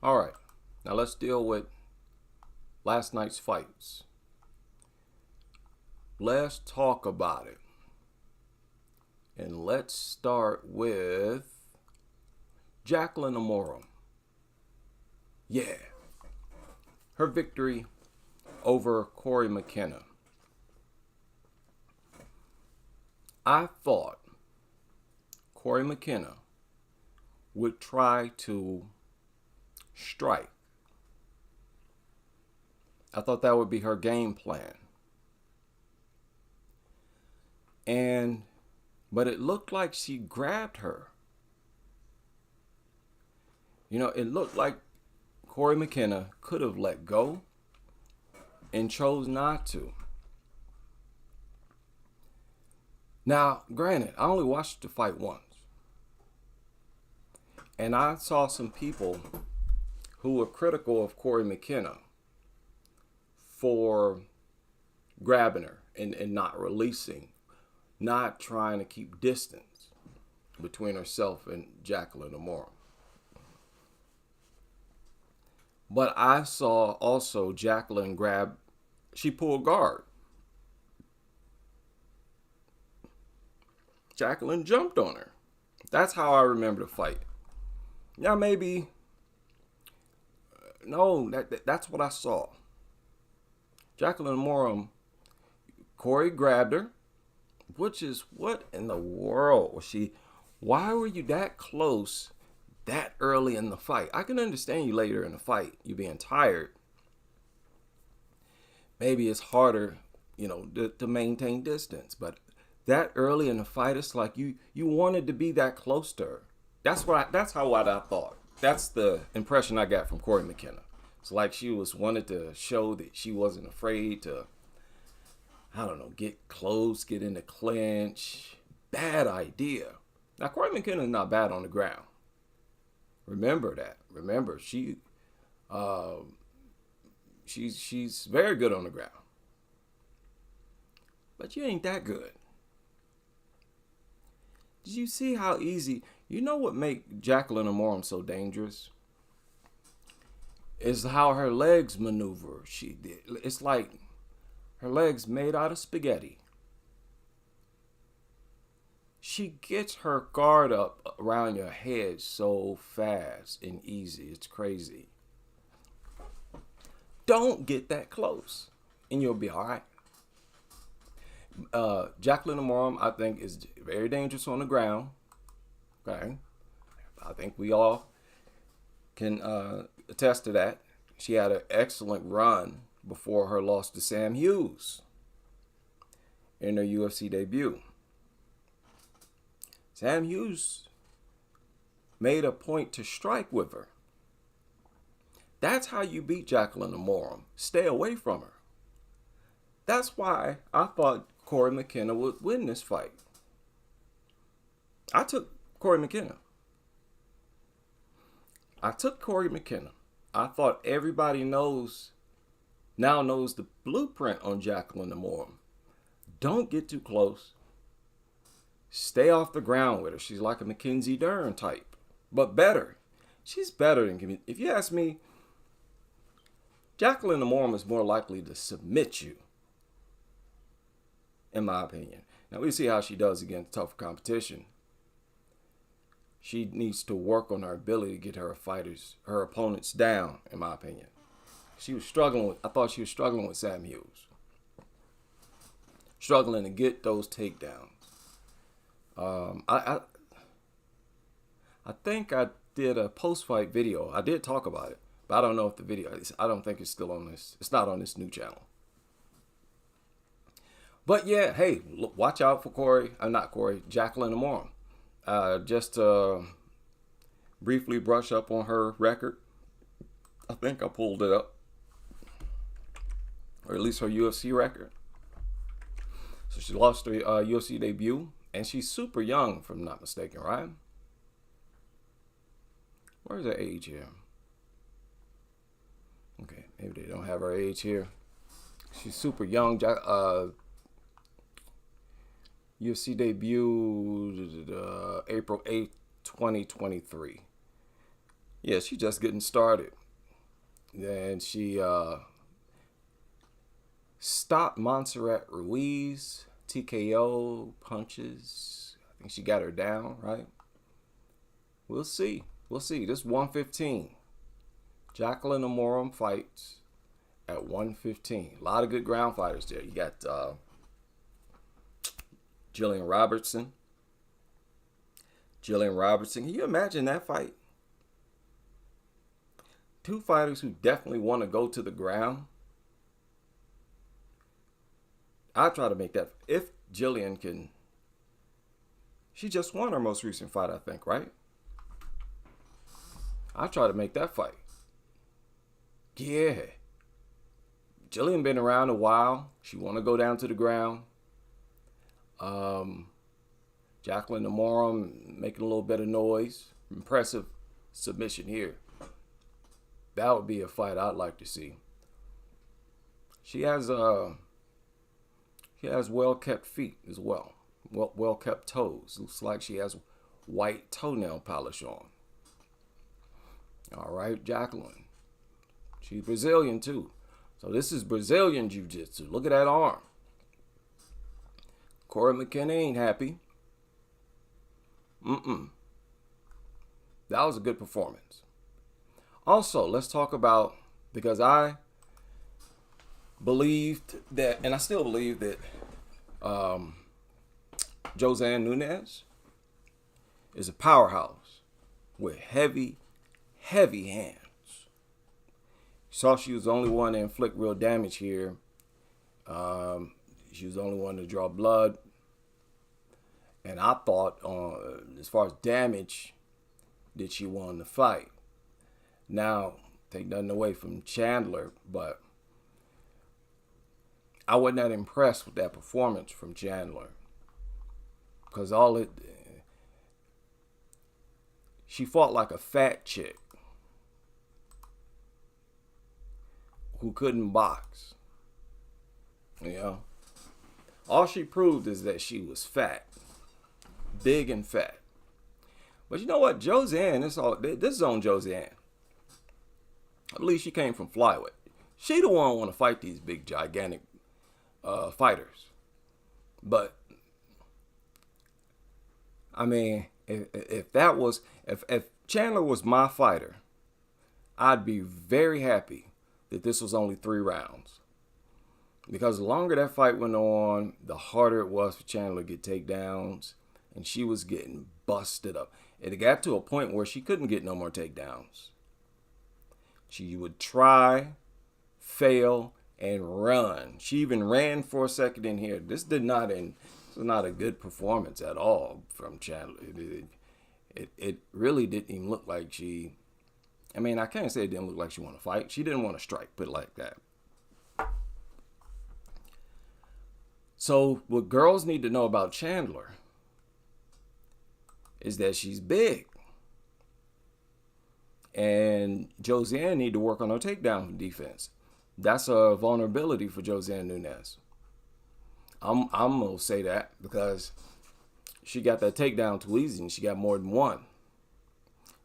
All right, now let's deal with last night's fights. Let's talk about it. And let's start with Jacqueline Amorim. Yeah, her victory over Corey McKenna. I thought Corey McKenna would try to strike. I thought that would be her game plan. But it looked like she grabbed her. It looked like Corey McKenna could have let go and chose not to. Now, granted, I only watched the fight once. And I saw some people who were critical of Corey McKenna for grabbing her and not releasing, not trying to keep distance between herself and Jacqueline Amorim. But I saw also Jacqueline she pulled guard. Jacqueline jumped on her. That's how I remember the fight. Now maybe, no, that's what I saw. Jacqueline Amorim, Corey grabbed her, which is what in the world was she? Why were you that close that early in the fight? I can understand you later in the fight, you being tired. Maybe it's harder, to maintain distance, but that early in the fight, it's like you wanted to be that close to her. That's what I thought. That's the impression I got from Corey McKenna. It's like she wanted to show that she wasn't afraid to, I don't know, get close, get in the clinch. Bad idea. Now Corey McKenna is not bad on the ground. Remember that. Remember she's very good on the ground. But you ain't that good. Did you see how easy? You know what make Jacqueline Amorim so dangerous? Is how her legs maneuver. It's like her legs made out of spaghetti. She gets her guard up around your head so fast and easy. It's crazy. Don't get that close, and you'll be all right. Jacqueline Amorim, I think, is very dangerous on the ground. Okay, I think we all can attest to that. She had an excellent run before her loss to Sam Hughes in her UFC debut. Sam Hughes made a point to strike with her. That's how you beat Jacqueline Amorim. Stay away from her. That's why I thought Corey McKenna would win this fight. I took Corey McKenna. I thought everybody now knows the blueprint on Jacqueline Amorim. Don't get too close. Stay off the ground with her. She's like a Mackenzie Dern type, but better. She's better than, if you ask me, Jacqueline Amorim is more likely to submit you, in my opinion. Now we see how she does against tougher competition. She needs to work on her ability to get her opponents down, in my opinion. I thought she was struggling with Sam Hughes. Struggling to get those takedowns. I think I did a post-fight video. I did talk about it, but I don't know if the video, I don't think it's still on this. It's not on this new channel. But yeah, hey, look, watch out for Jacqueline Amorim. Just to briefly brush up on her record. I think I pulled it up. Or at least her UFC record. So she lost her UFC debut. And she's super young, if I'm not mistaken, right? Where's her age here? Okay, maybe they don't have her age here. She's super young. UFC debut April 8th, 2023. Yeah, she just getting started. And she stopped Montserrat Ruiz, TKO punches. I think she got her down, right? We'll see. We'll see. This 115. Jacqueline Amorim fights at 115. A lot of good ground fighters there. You got Jillian Robertson. Can you imagine that fight? Two fighters who definitely want to go to the ground. I try to make that. If Jillian can. She just won her most recent fight, I think, right? I try to make that fight. Yeah. Jillian been around a while. She want to go down to the ground. Jacqueline Amorim making a little bit of noise. Impressive submission here. That would be a fight I'd like to see. She has well kept feet as well. Well kept toes. Looks like she has white toenail polish on. All right, Jacqueline. She's Brazilian too. So this is Brazilian jiu-jitsu. Look at that arm. Corey McKenna ain't happy. That was a good performance. Also, let's talk about, because I believed that, and I still believe that Josanne Nunes is a powerhouse with heavy hands. Saw she was the only one to inflict real damage here. She was the only one to draw blood. And I thought, as far as damage, that she won the fight. Now, take nothing away from Chandler, but I wasn't that impressed with that performance from Chandler. Because she fought like a fat chick who couldn't box. You know? All she proved is that she was fat. Big and fat. But you know what? Josanne, this is on Josanne. I believe she came from flyweight. She the one want to fight these big, gigantic fighters. But, I mean, if Chandler was my fighter, I'd be very happy that this was only 3 rounds. Because the longer that fight went on, the harder it was for Chandler to get takedowns. And she was getting busted up. It got to a point where she couldn't get no more takedowns. She would try, fail, and run. She even ran for a second in here. This was not a good performance at all from Chandler. It really didn't even look like she... I mean, I can't say it didn't look like she wanted to fight. She didn't want to strike, put it like that. So what girls need to know about Chandler is that she's big. And Josanne need to work on her takedown defense. That's a vulnerability for Josanne Nunes. I'm going to say that because she got that takedown too easy and she got more than one.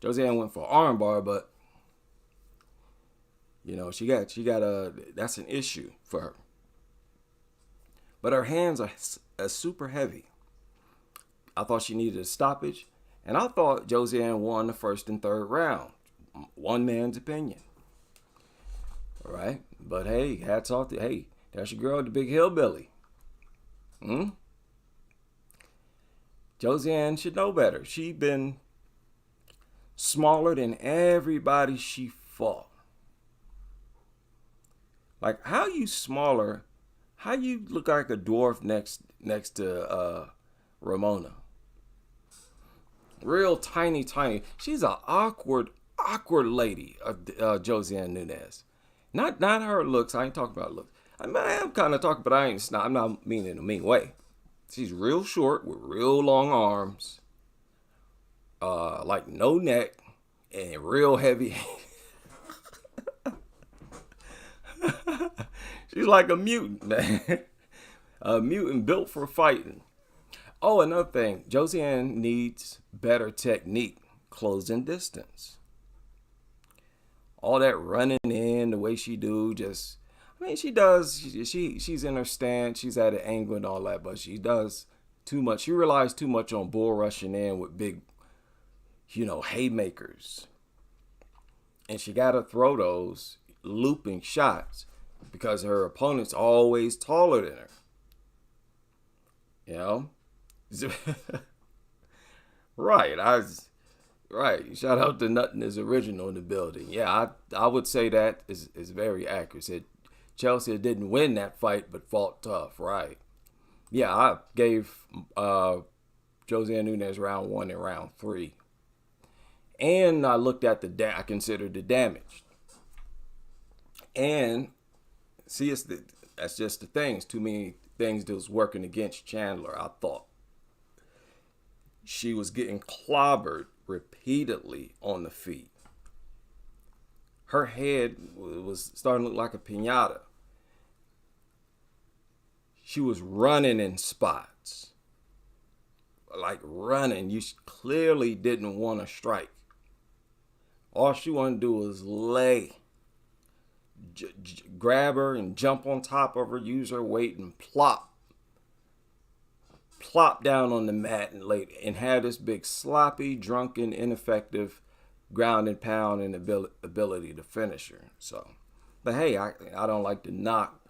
Josanne went for armbar, but you know, she got that's an issue for her. But her hands are super heavy. I thought she needed a stoppage, and I thought Josanne won the first and third round. One man's opinion. All right? But hey, hats off to, hey, that's your girl, the big hillbilly. Josanne should know better. She been smaller than everybody she fought. Like, how you smaller? How you look like a dwarf next to Ramona? Real tiny. She's an awkward lady, Josanne Nunes. Not her looks. I ain't talking about looks. I mean, I am kind of talking, but I'm not meaning in a mean way. She's real short with real long arms, like no neck, and real heavy. She's like a mutant, man. A mutant built for fighting. Oh, another thing. Josanne needs better technique, closing distance. all that running in the way she do. Just, I mean, she does. She's in her stance. She's at an angle and all that, but she does too much. She relies too much on bull rushing in with big, haymakers, and she got to throw those looping shots because her opponent's always taller than her. Right. Right. Shout out to Nothing is Original in the building. Yeah, I would say that is very accurate. Chelsea didn't win that fight, but fought tough. Right. Yeah, I gave Jose Nunez round 1 and round 3. And I looked at I considered the damage. And see, that's just the things. Too many things that was working against Chandler, I thought. She was getting clobbered repeatedly on the feet. Her head was starting to look like a piñata. She was running in spots. Like running. You clearly didn't want to strike. All she wanted to do was lay. Grab her and jump on top of her, use her weight and plop down on the mat and have this big sloppy, drunken, ineffective ground and pound and ability to finish her. So, but hey, I don't like to knock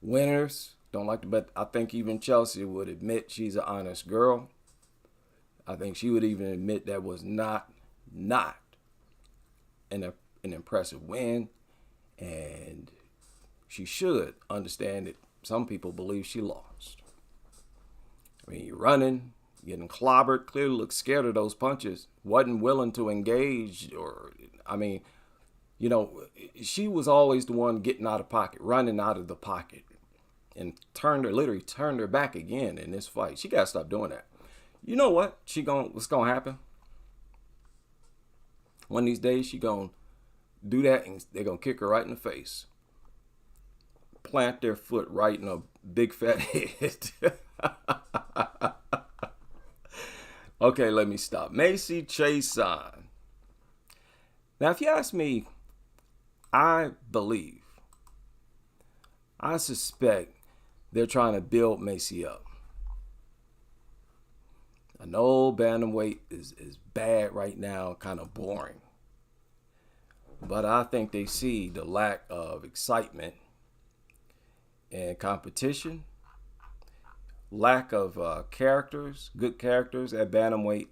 winners. But I think even Chelsea would admit she's an honest girl. I think she would even admit that was not an impressive win. And she should understand that some people believe she lost. I mean, you're running, getting clobbered, clearly looked scared of those punches, wasn't willing to engage, she was always the one getting out of pocket, running out of the pocket, and literally turned her back again in this fight. She got to stop doing that. You know what? What's going to happen? One of these days, she going to do that, and they're going to kick her right in the face. Plant their foot right in a big fat head. Okay, let me stop. Macy Chiasson. Now, if you ask me, I suspect they're trying to build Macy up. I know bantamweight is bad right now, kind of boring. But I think they see the lack of excitement and competition, lack of good characters at bantamweight.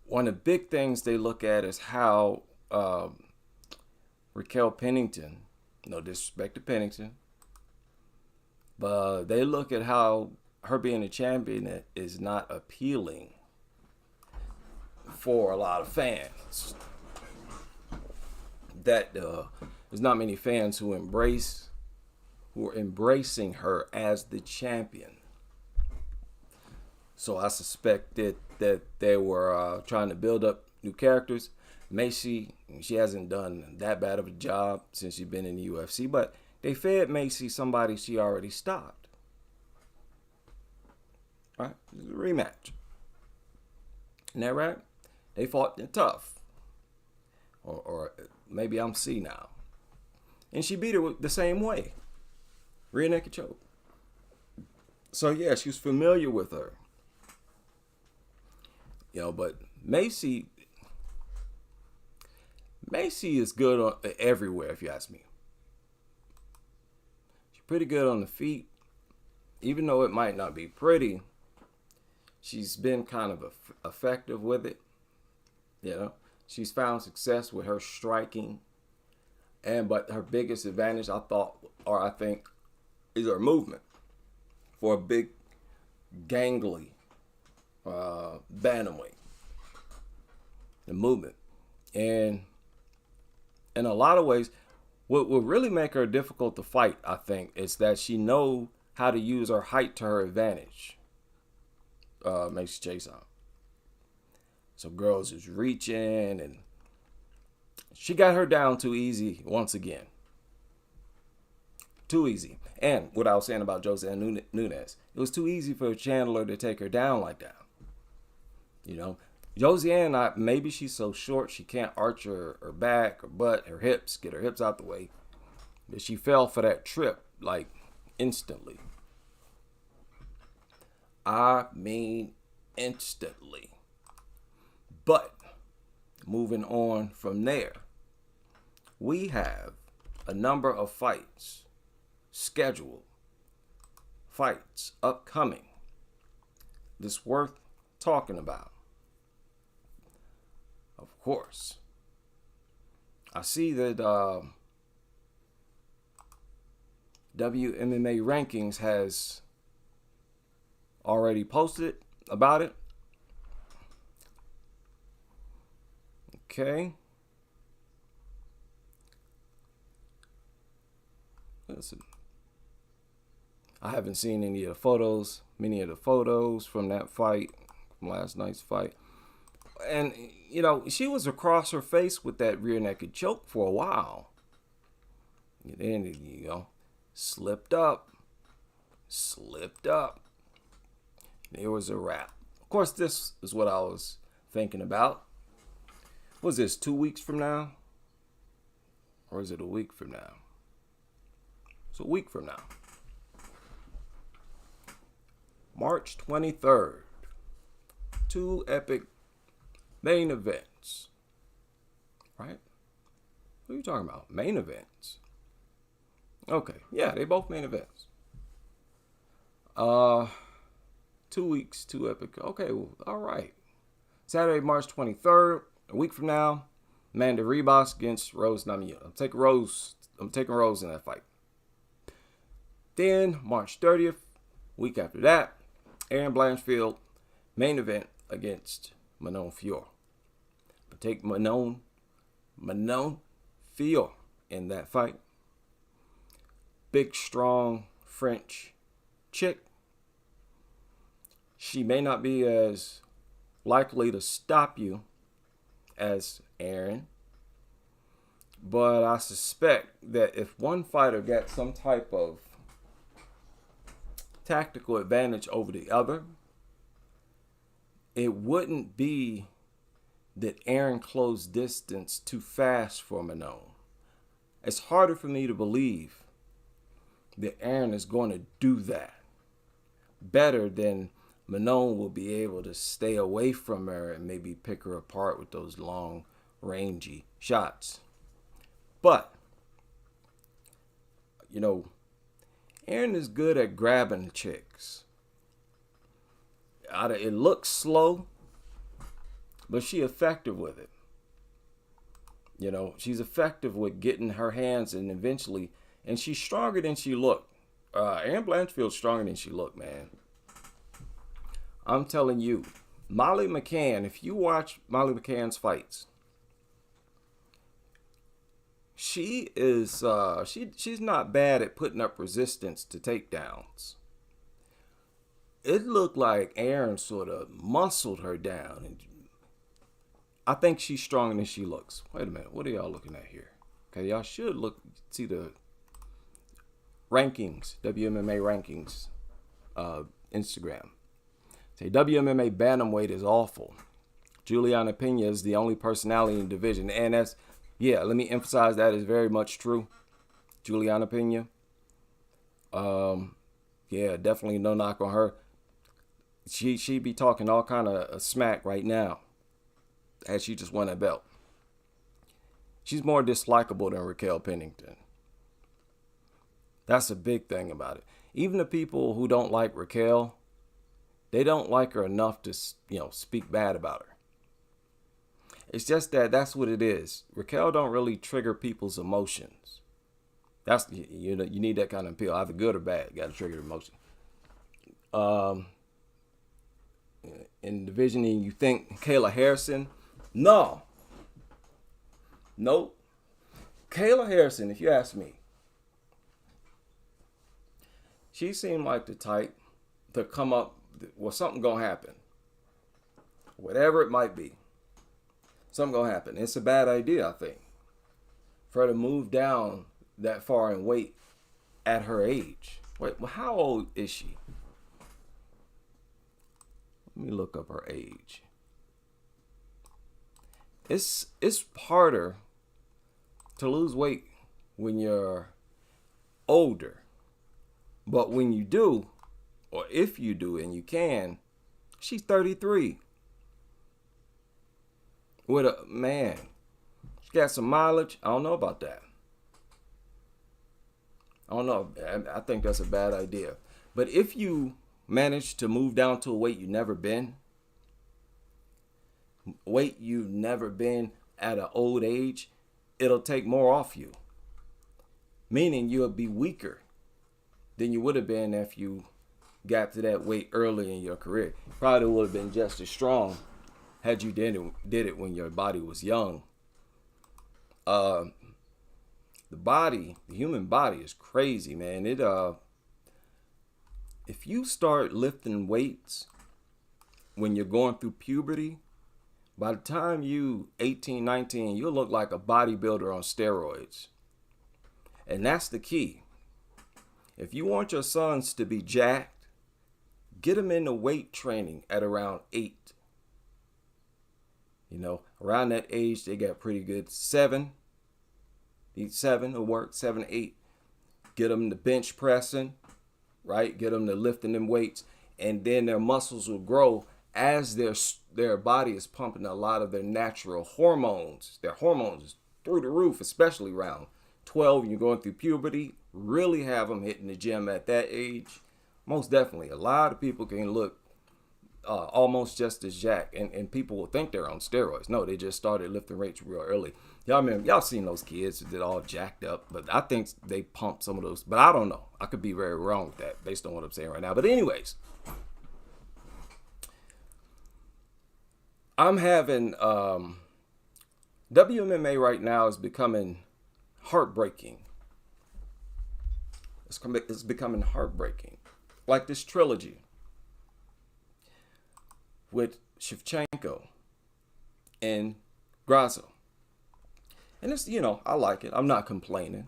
One of the big things they look at is how Raquel Pennington, no disrespect to Pennington, but they look at how her being a champion is not appealing for a lot of fans. That there's not many fans who are embracing her as the champion. So I suspect that they were trying to build up new characters. Macy, she hasn't done that bad of a job since she's been in the UFC, but they fed Macy somebody she already stopped. Right? It's a rematch. Isn't that right? They fought tough. Or maybe I'm C now. And she beat her the same way. Rear naked choke. So yeah, she was familiar with her. But Macy is good everywhere, if you ask me. She's pretty good on the feet. Even though it might not be pretty, she's been kind of effective with it. She's found success with her striking. But her biggest advantage, I think, is her movement. For a big, gangly bantamweight. The movement. And in a lot of ways, what will really make her difficult to fight, I think, is that she knows how to use her height to her advantage. Macy Chiasson. So girls is reaching, and she got her down too easy once again. Too easy. And what I was saying about Jose Nunez, it was too easy for Chandler to take her down like that. Josiane, maybe she's so short she can't arch her back, her butt, her hips, get her hips out the way. But she fell for that trip like instantly. I mean, instantly. But moving on from there, we have a number of fights scheduled, fights upcoming, that's worth talking about. Of course, I see that WMMA Rankings has already posted about it. Okay. Listen, I haven't seen many of the photos from that fight, from last night's fight. And, she was across her face with that rear naked choke for a while. And then, slipped up. There was a wrap. Of course, this is what I was thinking about. Was this 2 weeks from now? Or is it a week from now? It's a week from now. March 23rd. 2 epic main events. Right? What are you talking about? Main events. Okay. Yeah, they both main events. 2 weeks, 2 epic. Okay, well, all right. Saturday, March 23rd. A week from now, Amanda Ribas against Rose Namajunas. I'm taking Rose in that fight. Then, March 30th, week after that, Erin Blanchfield, main event against Manon Fiorot. I take Manon Fiorot in that fight. Big, strong French chick. She may not be as likely to stop you as Erin, but I suspect that if one fighter got some type of tactical advantage over the other, it wouldn't be that Erin closed distance too fast for Manon. It's harder for me to believe that Erin is going to do that better than Manon will be able to stay away from her and maybe pick her apart with those long, rangy shots. But, Erin is good at grabbing chicks. It looks slow, but she's effective with it. She's effective with getting her hands and eventually, and she's stronger than she looked. Erin Blanchfield's stronger than she looked, man. I'm telling you, Molly McCann, if you watch Molly McCann's fights, she is she's not bad at putting up resistance to takedowns. It looked like Erin sort of muscled her down, and I think she's stronger than she looks. Wait a minute, what are y'all looking at here? Okay, y'all should see the rankings, WMMA rankings, Instagram. Say WMMA bantamweight is awful. Juliana Pena is the only personality in the division, and let me emphasize that is very much true. Juliana Pena. Definitely no knock on her. She'd be talking all kind of smack right now, as she just won a belt. She's more dislikable than Raquel Pennington. That's a big thing about it. Even the people who don't like Raquel, they don't like her enough to, speak bad about her. It's just that's what it is. Raquel don't really trigger people's emotions. That's you need that kind of appeal, either good or bad. You got to trigger emotion. In the division, you think Kayla Harrison? No. Nope. Kayla Harrison, if you ask me, she seemed like the type to come up. Well, something gonna happen. Whatever it might be. Something gonna happen. It's a bad idea, I think, for her to move down that far in weight at her age. Wait, well, how old is she? Let me look up her age. It's harder to lose weight when you're older. But when you do, or if you do and you can, she's 33. With a man. She got some mileage. I don't know about that. I don't know. I think that's a bad idea. But if you manage to move down to a weight you've never been at an old age, it'll take more off you. Meaning you'll be weaker than you would have been if you got to that weight early in your career. Probably would have been just as strong had you did it when your body was young. The human body is crazy, man. If you start lifting weights when you're going through puberty, by the time you 18, 19, you'll look like a bodybuilder on steroids. And that's the key. If you want your sons to be jacked, get them into weight training at around 8. Around that age, they got pretty good. 7 will work, 7, 8. Get them to bench pressing, right? Get them to lifting them weights. And then their muscles will grow as their body is pumping a lot of their natural hormones. Their hormones is through the roof, especially around 12. You're going through puberty. Really have them hitting the gym at that age. Most definitely. A lot of people can look almost just as jacked, and people will think they're on steroids. No, they just started lifting weights real early. Y'all seen those kids that all jacked up, but I think they pump some of those. But I don't know. I could be very wrong with that based on what I'm saying right now. But anyways, I'm having WMMA right now is becoming heartbreaking. It's becoming heartbreaking, like this trilogy with Shevchenko and Grasso. And it's, I like it. I'm not complaining.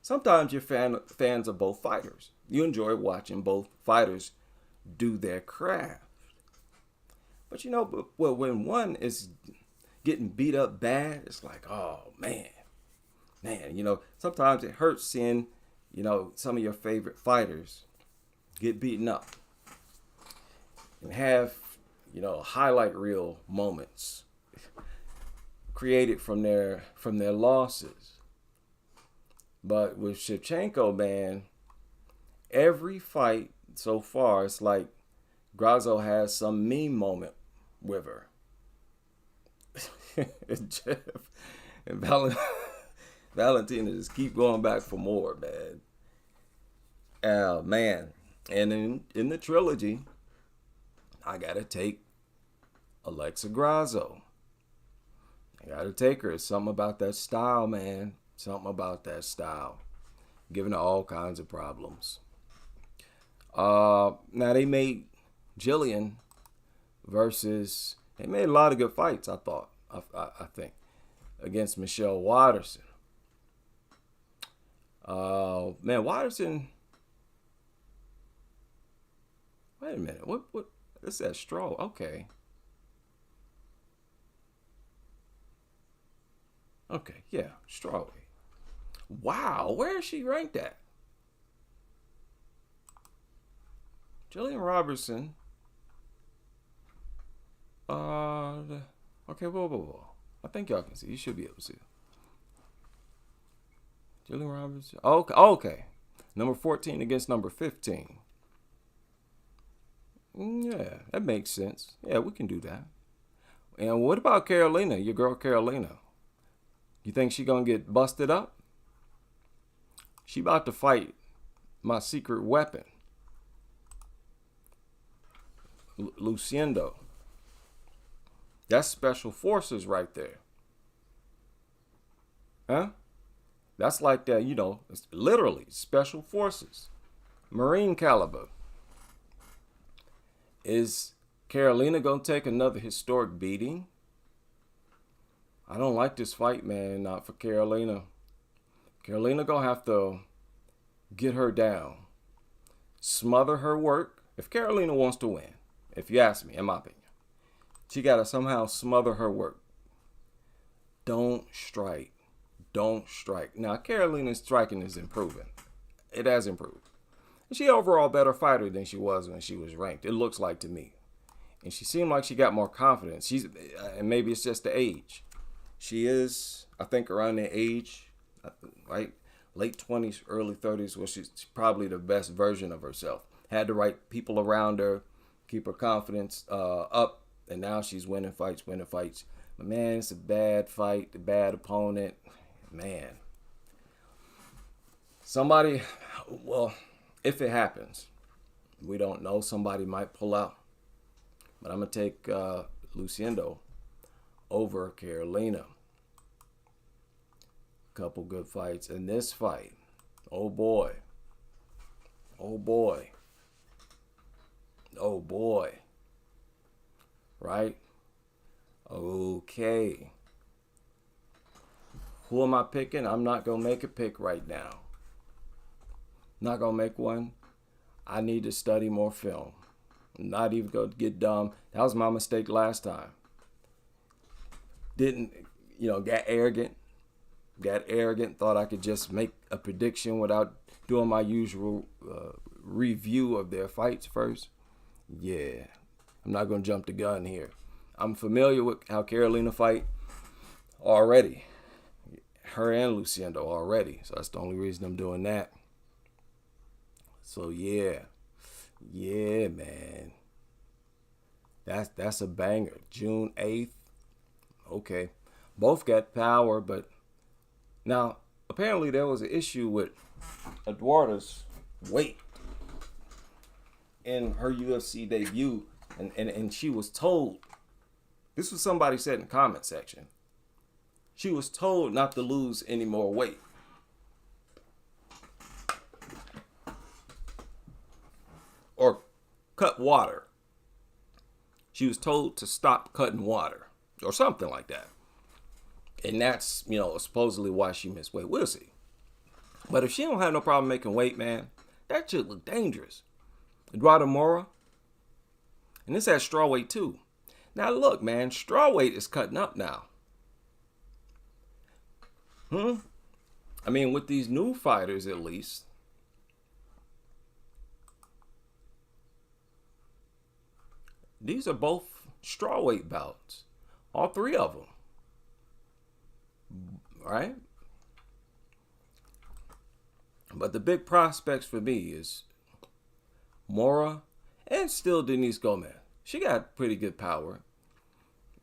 Sometimes you're fans of both fighters. You enjoy watching both fighters do their craft. But when one is getting beat up bad, it's like, oh man, sometimes it hurts seeing, some of your favorite fighters get beaten up and have, highlight reel moments created from their losses. But with Shevchenko, man, every fight so far, it's like Grasso has some meme moment with her. and Jeff and Valentina just keep going back for more, man. Oh, man. And in the trilogy, I got to take Alexa Grasso. I got to take her. It's something about that style, man. Something about that style. Giving her all kinds of problems. Now, they made Jillian they made a lot of good fights, I think, against Michelle Watterson. Man, Watterson, wait a minute, what, it's that straw, okay. Okay, yeah, strawweight. Wow, where is she ranked at? Jillian Robertson. Okay, whoa. I think y'all can see. You should be able to see. Jillian Robertson. Okay. Number 14 against number 15. Yeah, that makes sense. Yeah, we can do that. And what about Carolina, your girl Carolina? You think she gonna get busted up? She about to fight my secret weapon, Luciendo. That's special forces right there. Huh? That's like that, it's literally special forces. Marine caliber. Is Carolina going to take another historic beating? I don't like this fight, man, not for Carolina. Carolina going to have to get her down. Smother her work. If Carolina wants to win, if you ask me, in my opinion, she got to somehow smother her work. Don't strike. Don't strike. Now, Carolina's striking is improving. It has improved. She overall better fighter than she was when she was ranked. It looks like to me. And she seemed like she got more confidence. And maybe it's just the age. She is, I think, around the age, right? Late 20s, early 30s, where she's probably the best version of herself. Had the right people around her, keep her confidence up, and now she's winning fights. But man, it's a bad fight, a bad opponent. Man. Somebody, well, if it happens, we don't know. Somebody might pull out. But I'm going to take Luciendo over Carolina. Couple good fights. In this fight, oh boy. Oh boy. Oh boy. Right? Okay. Who am I picking? I'm not going to make a pick right now. Not going to make one. I need to study more film. I'm not even going to get dumb. That was my mistake last time. Didn't, got arrogant. Thought I could just make a prediction without doing my usual review of their fights first. Yeah, I'm not going to jump the gun here. I'm familiar with how Carolina fight already. Her and Luciendo already. So that's the only reason I'm doing that. So yeah, man. That's a banger. June 8th. Okay. Both got power, but now apparently there was an issue with Eduarda's weight in her UFC debut, and she was told, this was somebody said in the comment section, she was told not to lose any more weight. Or cut water. She was told to stop cutting water or something like that. And that's, supposedly why she missed weight. We'll see. But if she don't have no problem making weight, man, that should look dangerous. Eduarda Moura. And this has strawweight too. Now look, man, strawweight is cutting up now. I mean, with these new fighters at least. These are both strawweight bouts. All three of them. Right? But the big prospects for me is Moura and still Denise Gomez. She got pretty good power.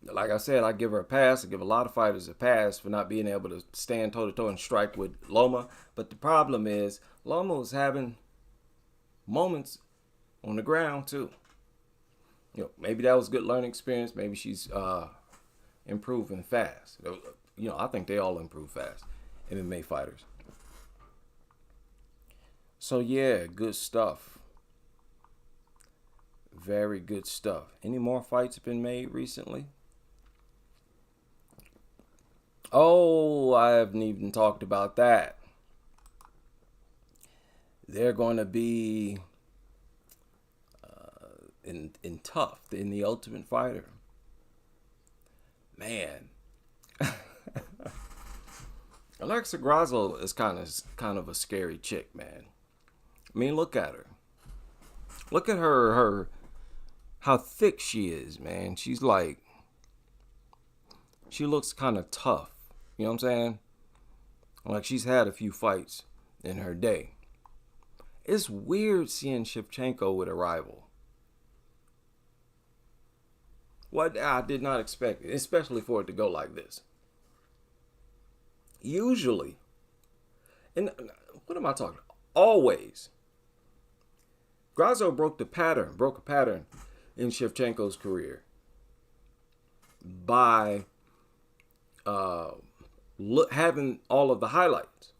Like I said, I give her a pass. I give a lot of fighters a pass for not being able to stand toe-to-toe and strike with Loma. But the problem is Loma was having moments on the ground too. Maybe that was a good learning experience. Maybe she's improving fast. I think they all improve fast, MMA fighters. So yeah, good stuff. Very good stuff. Any more fights been made recently? Oh, I haven't even talked about that. They're going to be in Tough, in the Ultimate Fighter. Man. Alexa Grasso is kind of a scary chick, man. I mean, look at her. Look at her how thick she is, man. She's like, she looks kind of tough. You know what I'm saying? Like she's had a few fights in her day. It's weird seeing Shevchenko with a rival. What I did not expect, especially for it to go like this. Usually, and what am I talking about? Always. Grasso broke a pattern in Shevchenko's career by having all of the highlights,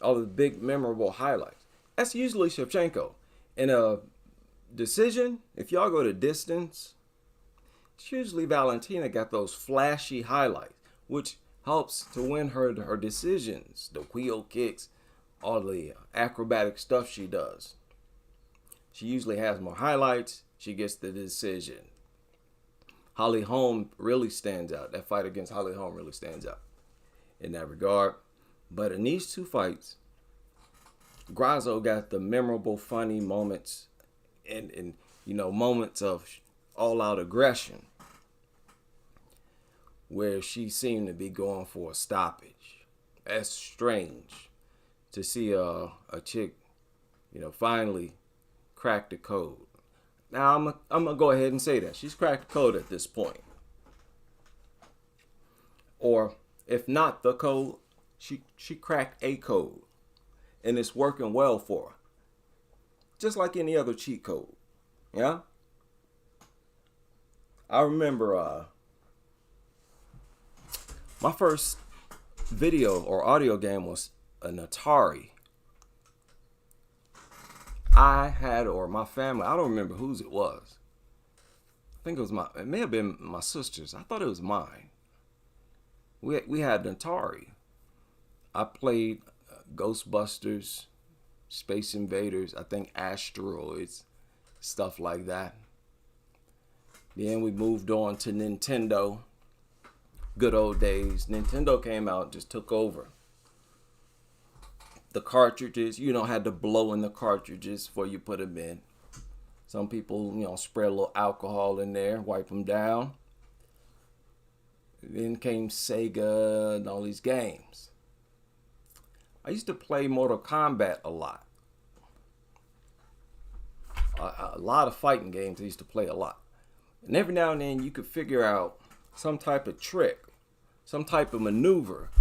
all of the big memorable highlights. That's usually Shevchenko. In a decision, if y'all go to distance, it's usually Valentina got those flashy highlights, which helps to win her decisions, the wheel kicks, all the acrobatic stuff she does. She usually has more highlights. She gets the decision. Holly Holm really stands out. That fight against Holly Holm really stands out in that regard. But in these two fights, Grasso got the memorable, funny moments and moments of all-out aggression where she seemed to be going for a stoppage. That's strange to see a chick, finally crack the code. Now, I'm going to go ahead and say that. She's cracked the code at this point. Or, if not the code, she cracked a code. And it's working well for her. Just like any other cheat code. Yeah? I remember my first video or audio game was an Atari. I had, or my family, I don't remember whose it was. I think it may have been my sister's. I thought it was mine. We had an Atari. I played Ghostbusters, Space Invaders, I think Asteroids, stuff like that. Then we moved on to Nintendo. Good old days. Nintendo came out, just took over. The cartridges, had to blow in the cartridges before you put them in. Some people, spray a little alcohol in there, wipe them down. Then came Sega and all these games. I used to play Mortal Kombat a lot. A lot of fighting games I used to play a lot. And every now and then you could figure out some type of trick, some type of maneuver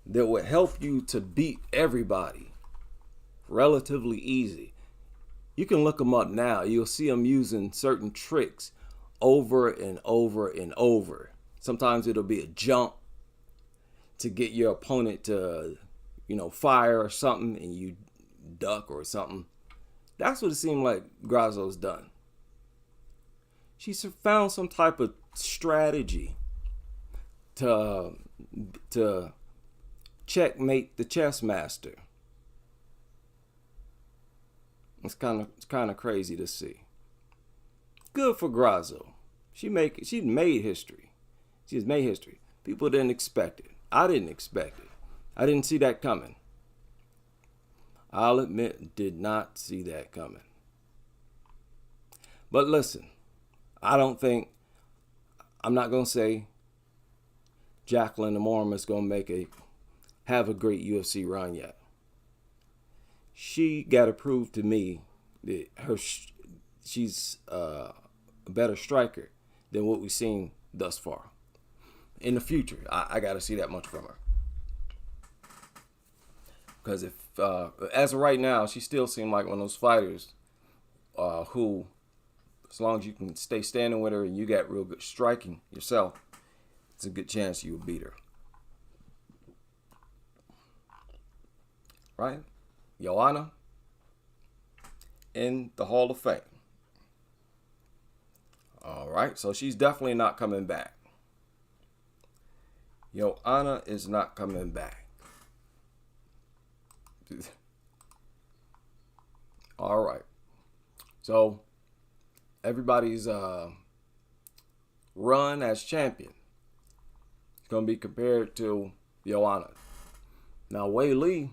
that would help you to beat everybody relatively easy. You can look them up now. You'll see them using certain tricks over and over and over. Sometimes it'll be a jump to get your opponent to, fire or something and you duck or something. That's what it seemed like Grasso's done. She's found some type of strategy to checkmate the chess master. It's kind of crazy to see. Good for Grasso. She made history. She has made history. People didn't expect it. I didn't expect it. I didn't see that coming. I'll admit, did not see that coming. But listen, I'm not going to say Jacqueline Amorim is going to have a great UFC run yet. She got to prove to me that she's a better striker than what we've seen thus far. In the future, I got to see that much from her. Because if, as of right now, she still seems like one of those fighters who, as long as you can stay standing with her and you got real good striking yourself, it's a good chance you'll beat her. Right? Joanna in the Hall of Fame. All right, so she's definitely not coming back. Joanna is not coming back. All right. So everybody's run as champion is going to be compared to Joanna. Now, Wei Lee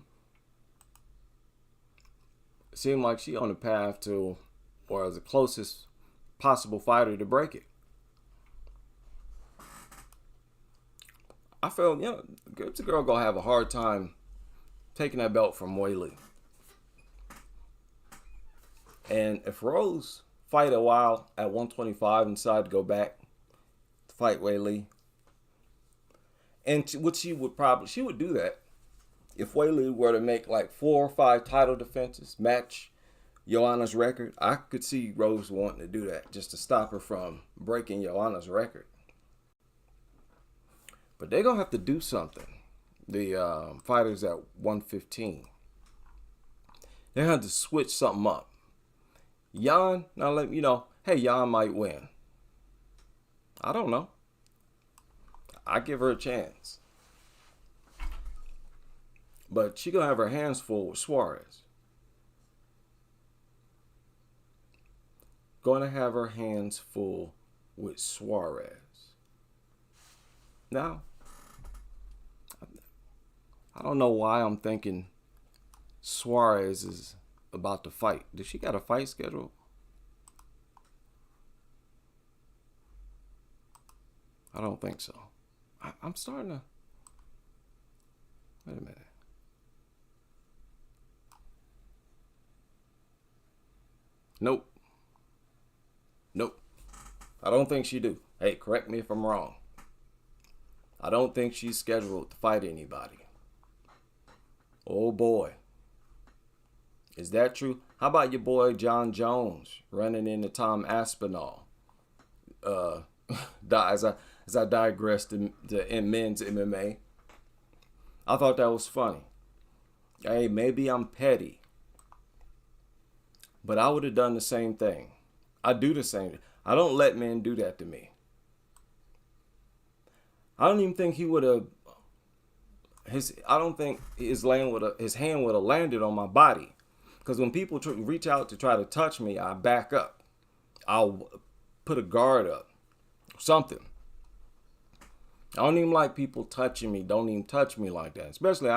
seemed like she on the path to, or as the closest possible fighter to break it. I felt, the girl going to have a hard time taking that belt from Wei Lee. And if Rose fight a while at 125 and decide to go back to fight Wei Lee, and what she would do that if Wei Lee were to make like 4 or 5 title defenses, match Joanna's record. I could see Rose wanting to do that just to stop her from breaking Joanna's record. But they're going to have to do something. The fighters at 115. They're going to have to switch something up. Jan, now let me hey, Jan might win. I don't know. I give her a chance. But she going to have her hands full with Suarez. Going to have her hands full with Suarez. Now, I don't know why I'm thinking Suarez is about to fight. Does she got a fight scheduled? I don't think so. I'm starting to... Wait a minute. Nope. I don't think she do. Hey, correct me if I'm wrong. I don't think she's scheduled to fight anybody. Oh boy. Is that true? How about your boy John Jones running into Tom Aspinall? As I digressed in men's MMA. I thought that was funny. Hey, maybe I'm petty. But I would have done the same thing. I do the same. I don't let men do that to me. I don't even think he would have. I don't think his hand would have landed on my body. Because when people reach out to try to touch me, I back up. I'll put a guard up. Something. I don't even like people touching me. Don't even touch me like that. Especially,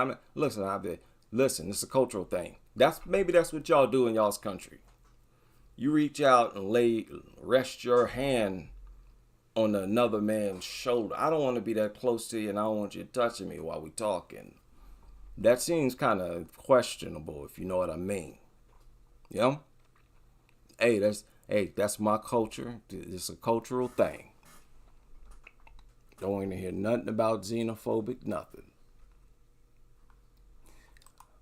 listen, it's a cultural thing. Maybe that's what y'all do in y'all's country. You reach out and rest your hand on another man's shoulder. I don't want to be that close to you, and I don't want you touching me while we talking. That seems kind of questionable, if you know what I mean. You know? Hey, that's my culture. It's a cultural thing. Don't want to hear nothing about xenophobic, nothing.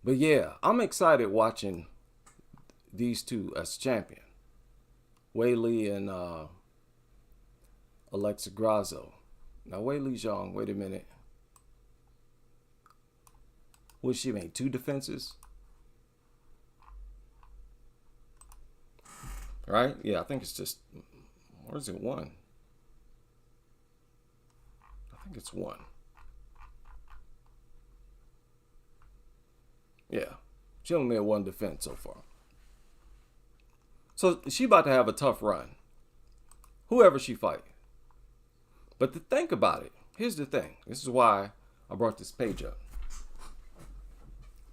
But yeah, I'm excited watching these two as champion. Weili and Alexa Grasso. Now, Weili's young. Wait a minute. What she made? 2 defenses? Right? Yeah, I think it's just... Or is it 1? I think it's 1. Yeah. She only made 1 defense so far. So she about to have a tough run. Whoever she fight. But to think about it, here's the thing. This is why I brought this page up.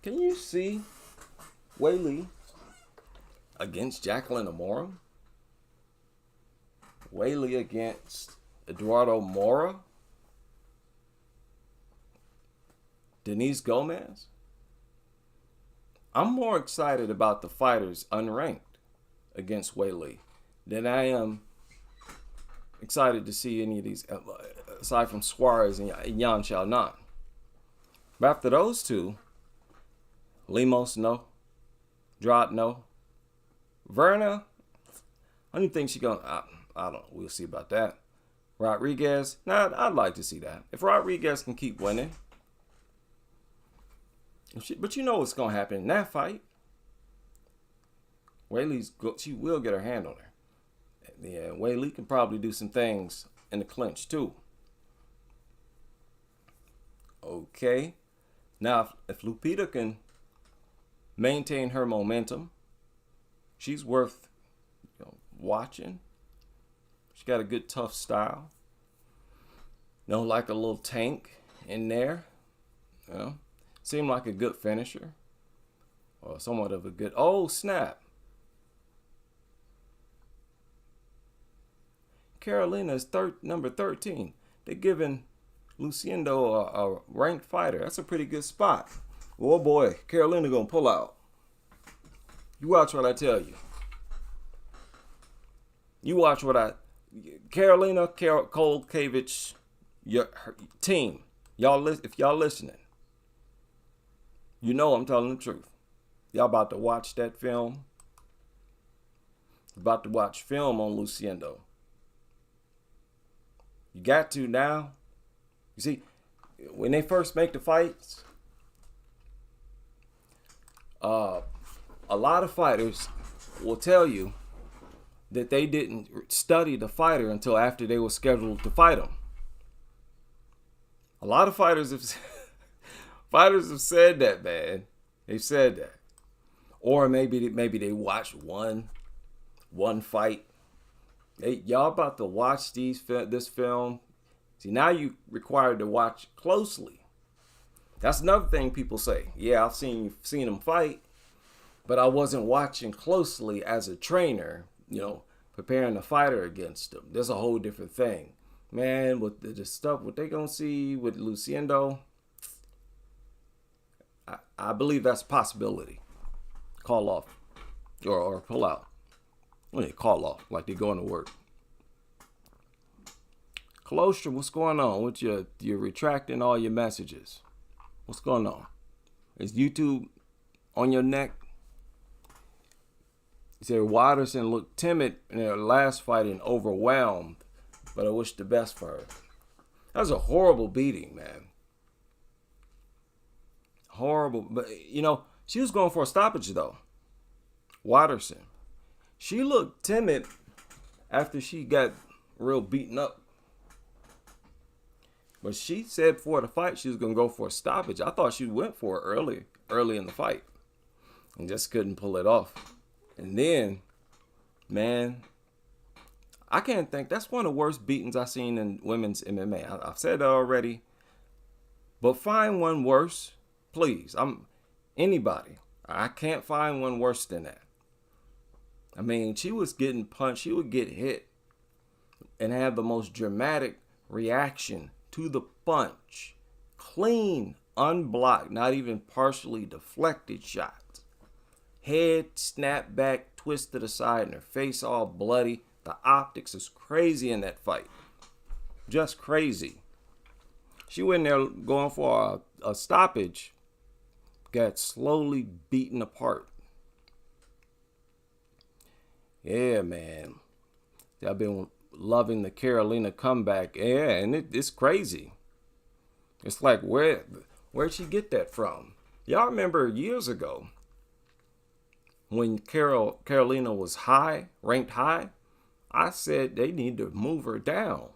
Can you see Weili against Jacqueline Amorim? Weili against Eduardo Mora? Denise Gomez? I'm more excited about the fighters unranked against Weili than I am excited to see any of these, aside from Suarez and Yan Xiaonan. But after those two, Lemos, no. Drott, no. Verna, I don't think she's going to, I don't know. We'll see about that. Rodriguez, I'd like to see that. If Rodriguez can keep winning. But you know what's going to happen in that fight. She will get her hand on her. Yeah, Weili can probably do some things in the clinch too. Okay. Now, if Lupita can maintain her momentum, she's worth watching. She got a good, tough style. Like a little tank in there. Seemed like a good finisher. Or somewhat of a good... Oh, snap. Carolina is number 13. They're giving Luciendo a ranked fighter. That's a pretty good spot. Oh, boy. Carolina going to pull out. You watch what I tell you. You watch what Carolina, Kolkevich, her team. If y'all listening, you know I'm telling the truth. Y'all about to watch that film. About to watch film on Luciendo. You got to now. You see, when they first make the fights, a lot of fighters will tell you that they didn't study the fighter until after they were scheduled to fight him. A lot of fighters have said that, man. They've said that. Or maybe they watched one fight Hey, y'all about to watch this film. See, now you required to watch closely. That's another thing people say. Yeah, I've seen them fight, but I wasn't watching closely as a trainer, preparing a fighter against them. There's a whole different thing. Man, with the stuff, what they gonna see with Luciendo, I believe that's a possibility. Call off or pull out. When they call off, like they're going to work. Colostrum, what's going on with you're retracting all your messages? What's going on? Is YouTube on your neck? You said Watterson looked timid in her last fight and overwhelmed, but I wish the best for her. That was a horrible beating, man. Horrible. But, she was going for a stoppage, though. Watterson. She looked timid after she got real beaten up. But she said before the fight she was going to go for a stoppage. I thought she went for it early in the fight. And just couldn't pull it off. And then, man, I can't think. That's one of the worst beatings I've seen in women's MMA. I've said that already. But find one worse, please. Anybody. I can't find one worse than that. I mean, she was getting punched. She would get hit and have the most dramatic reaction to the punch. Clean, unblocked, not even partially deflected shots. Head snapped back, twist to the side, and her face all bloody. The optics is crazy in that fight. Just crazy. She went there going for a stoppage. Got slowly beaten apart. Yeah, man. I've been loving the Carolina comeback. Yeah, and it's crazy. It's like, where'd she get that from? Y'all remember years ago when Carolina was ranked high? I said they need to move her down.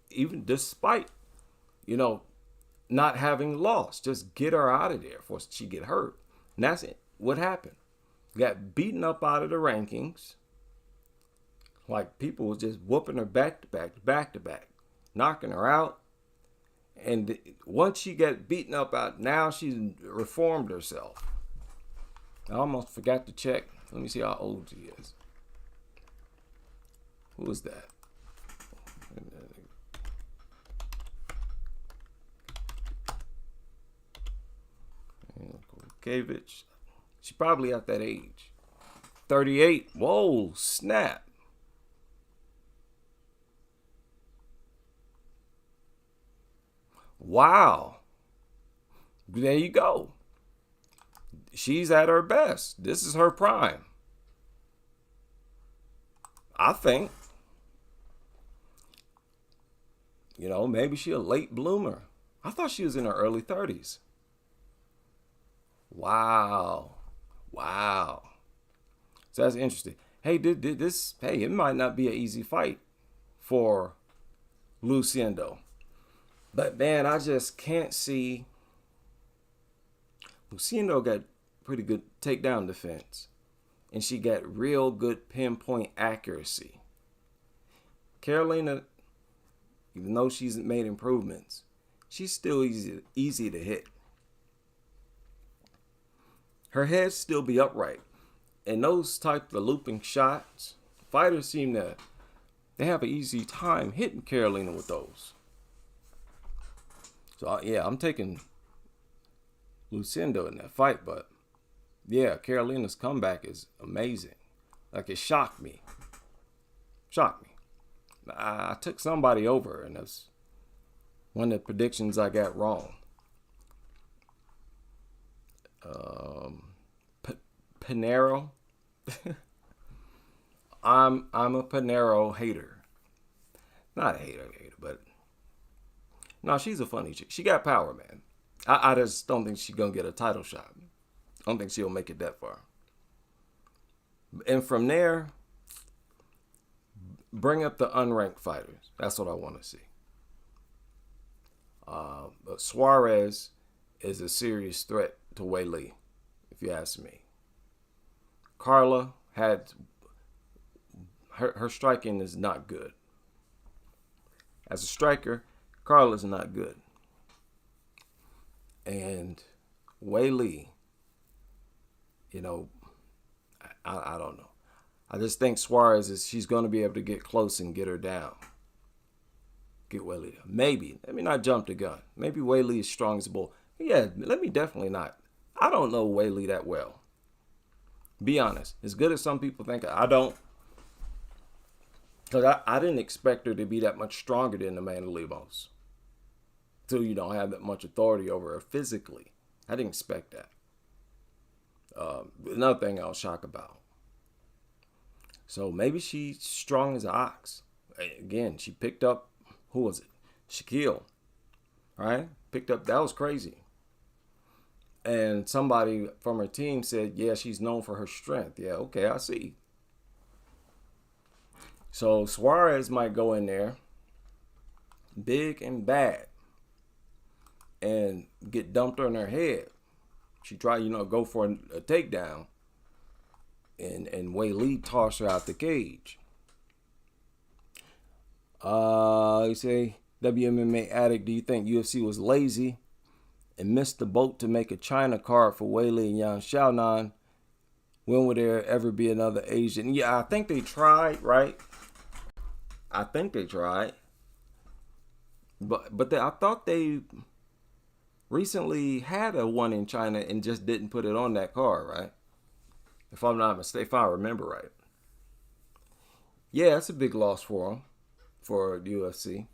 Even despite, not having lost. Just get her out of there before she get hurt. And that's it. What happened? Got beaten up out of the rankings. Like people was just whooping her back to back, knocking her out. And once she got beaten up out, now she's reformed herself. I almost forgot to check. Let me see how old she is. Who is that? Kavich. She's probably at that age. 38. Whoa, snap. Wow. There you go. She's at her best. This is her prime. I think. Maybe she's a late bloomer. I thought she was in her early 30s. Wow. So that's interesting. Hey, it might not be an easy fight for Luciendo. But man, I just can't see. Luciendo got pretty good takedown defense. And she got real good pinpoint accuracy. Carolina, even though she's made improvements, she's still easy to hit. Her head still be upright. And those type of looping shots, fighters they have an easy time hitting Carolina with those. So yeah, I'm taking Luciendo in that fight, but yeah, Carolina's comeback is amazing. Like it shocked me. I took somebody over, and that's one of the predictions I got wrong. Panero. I'm a Panero hater. Not a hater, but no, she's a funny chick. She got power, man. I just don't think she's gonna get a title shot. I don't think she'll make it that far. And from there, bring up the unranked fighters. That's what I want to see. But Suarez is a serious threat to Weili, if you ask me. Carla had her striking is not good. As a striker, Carla's not good. And Weili, you know, I don't know. I just think Suarez she's going to be able to get close and get her down. Get Weili. Maybe. Let me not jump the gun. Maybe Weili is strong as a bull. Yeah, let me definitely not. I don't know Weili that well. Be honest. As good as some people think, I don't. Because I didn't expect her to be that much stronger than Amanda Lemos. So you don't have that much authority over her physically. I didn't expect that. Another thing I was shocked about. So maybe she's strong as an ox. Again, she picked up, who was it? Shaquille. Right? Picked up, that was crazy. And somebody from her team said, yeah, she's known for her strength. Yeah, okay, I see. So Suarez might go in there big and bad and get dumped on her head. She tried, go for a takedown. And Weili tossed her out the cage. You say, WMMA Addict, do you think UFC was lazy and missed the boat to make a China card for Weili and Yan Xiaonan? When will there ever be another Asian? Yeah, I think they tried, right? I think they tried. But I thought they recently had a one in China and just didn't put it on that card, right? If I'm not mistaken, if I remember right. Yeah, it's a big loss for them, for UFC.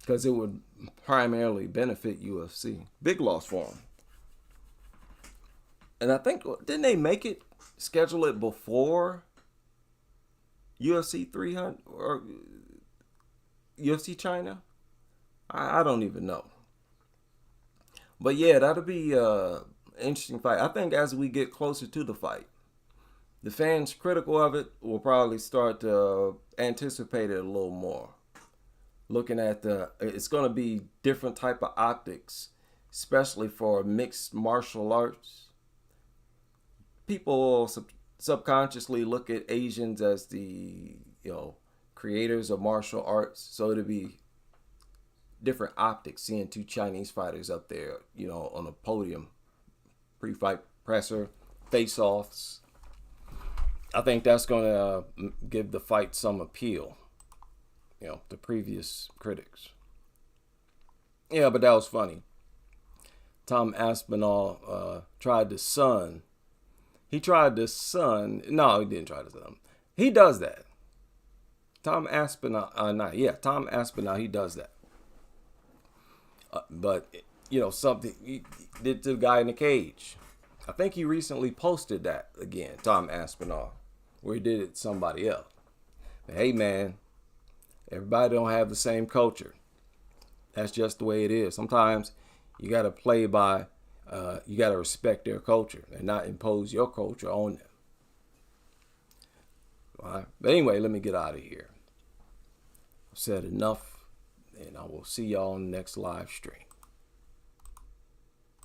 Because it would primarily benefit UFC. Big loss for them. And I think, didn't they schedule it before UFC 300 or UFC China? I don't even know. But yeah, that'll be an interesting fight. I think as we get closer to the fight, the fans critical of it will probably start to anticipate it a little more. Looking at it's going to be different type of optics, especially for mixed martial arts. People subconsciously look at Asians as the, creators of martial arts. So it'll be different optics, seeing two Chinese fighters up there, on a podium, pre-fight presser, face-offs. I think that's going to give the fight some appeal, the previous critics. Yeah, but that was funny. Tom Aspinall tried to sun. He tried to sun. No, he didn't try to sun. He does that. Tom Aspinall, Tom Aspinall, he does that. But, something he did to the guy in the cage. I think he recently posted that again, Tom Aspinall, where he did it to somebody else. But hey, man, everybody don't have the same culture. That's just the way it is. Sometimes you got to play by, you got to respect their culture and not impose your culture on them. All right? But anyway, let me get out of here. I've said enough, and I will see y'all on the next live stream.